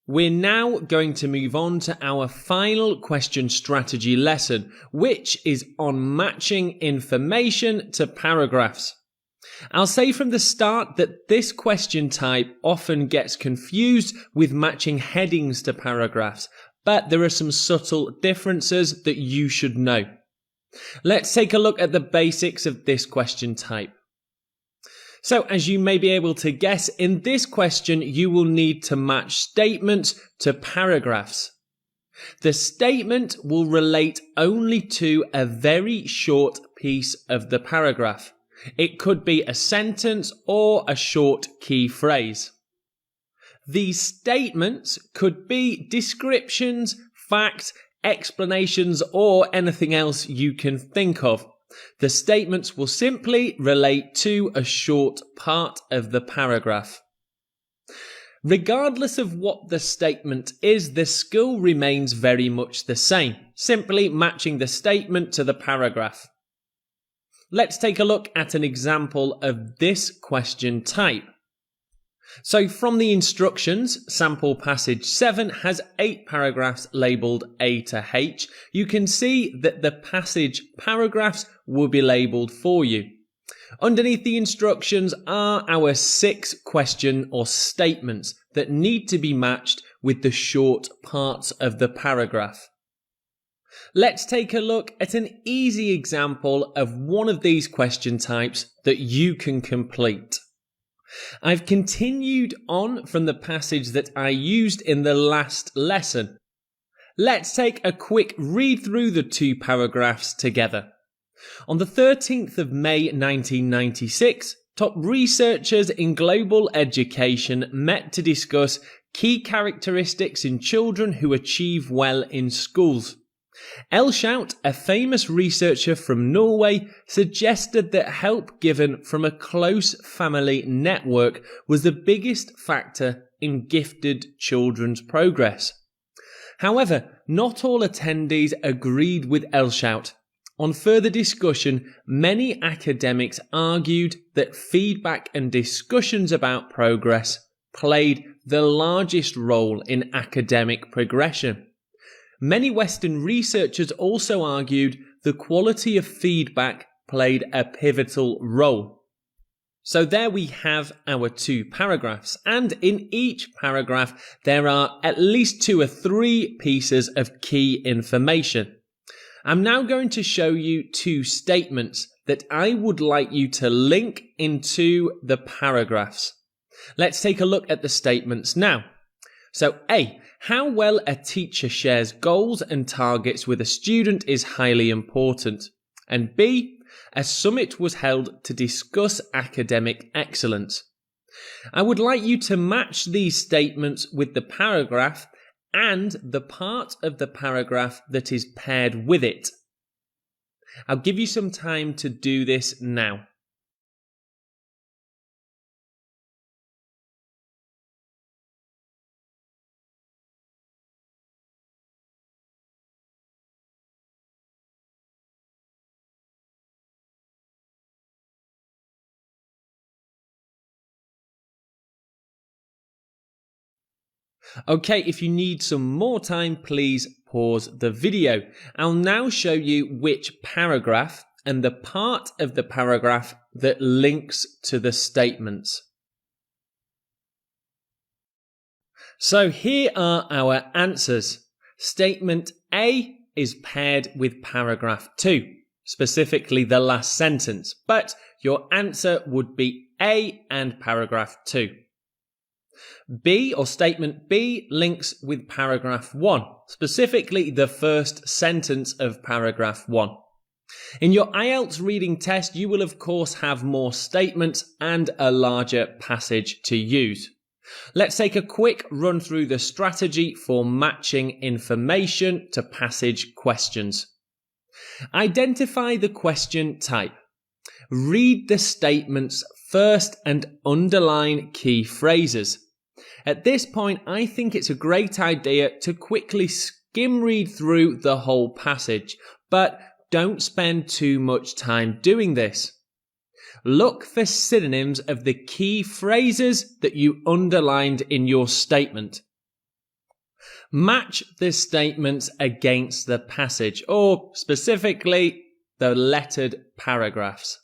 We're now going to move on to our final question strategy lesson, which is on matching information to paragraphs. I'll say from the start that this question type often gets confused with matching headings to paragraphs, but there are some subtle differences that you should know. Let's take a look at the basics of this question type. So, as you may be able to guess, in this question you will need to match statements to paragraphs. The statement will relate only to a very short piece of the paragraph. It could be a sentence or a short key phrase. These statements could be descriptions, facts, explanations, or anything else you can think of. The statements will simply relate to a short part of the paragraph. Regardless of what the statement is, the skill remains very much the same, simply matching the statement to the paragraph. Let's take a look at an example of this question type. So from the instructions, sample passage 7 has 8 paragraphs labelled A to H. You can see that the passage paragraphs will be labelled for you. Underneath the instructions are our 6 question or statements that need to be matched with the short parts of the paragraph. Let's take a look at an easy example of one of these question types that you can complete. I've continued on from the passage that I used in the last lesson. Let's take a quick read through the 2 paragraphs together. On the 13th of May 1996, top researchers in global education met to discuss key characteristics in children who achieve well in schools. Elshout, a famous researcher from Norway, suggested that help given from a close family network was the biggest factor in gifted children's progress. However, not all attendees agreed with Elshout. On further discussion, many academics argued that feedback and discussions about progress played the largest role in academic progression. Many Western researchers also argued the quality of feedback played a pivotal role. So there we have our 2 paragraphs, and in each paragraph there are at least 2 or 3 pieces of key information. I'm now going to show you 2 statements that I would like you to link into the paragraphs. Let's take a look at the statements now. So A, how well a teacher shares goals and targets with a student is highly important. And B, a summit was held to discuss academic excellence. I would like you to match these statements with the paragraph and the part of the paragraph that is paired with it. I'll give you some time to do this now. Okay, if you need some more time, please pause the video. I'll now show you which paragraph and the part of the paragraph that links to the statements. So here are our answers. Statement A is paired with paragraph 2, specifically the last sentence, but your answer would be A and paragraph 2. B, or statement B, links with paragraph 1, specifically the first sentence of paragraph 1. In your IELTS reading test, you will of course have more statements and a larger passage to use. Let's take a quick run through the strategy for matching information to passage questions. Identify the question type. Read the statements first and underline key phrases. At this point, I think it's a great idea to quickly skim read through the whole passage, but don't spend too much time doing this. Look for synonyms of the key phrases that you underlined in your statement. Match the statements against the passage, or specifically, the lettered paragraphs.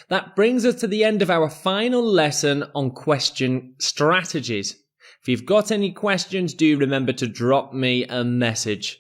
That brings us to the end of our final lesson on question strategies. If you've got any questions, do remember to drop me a message.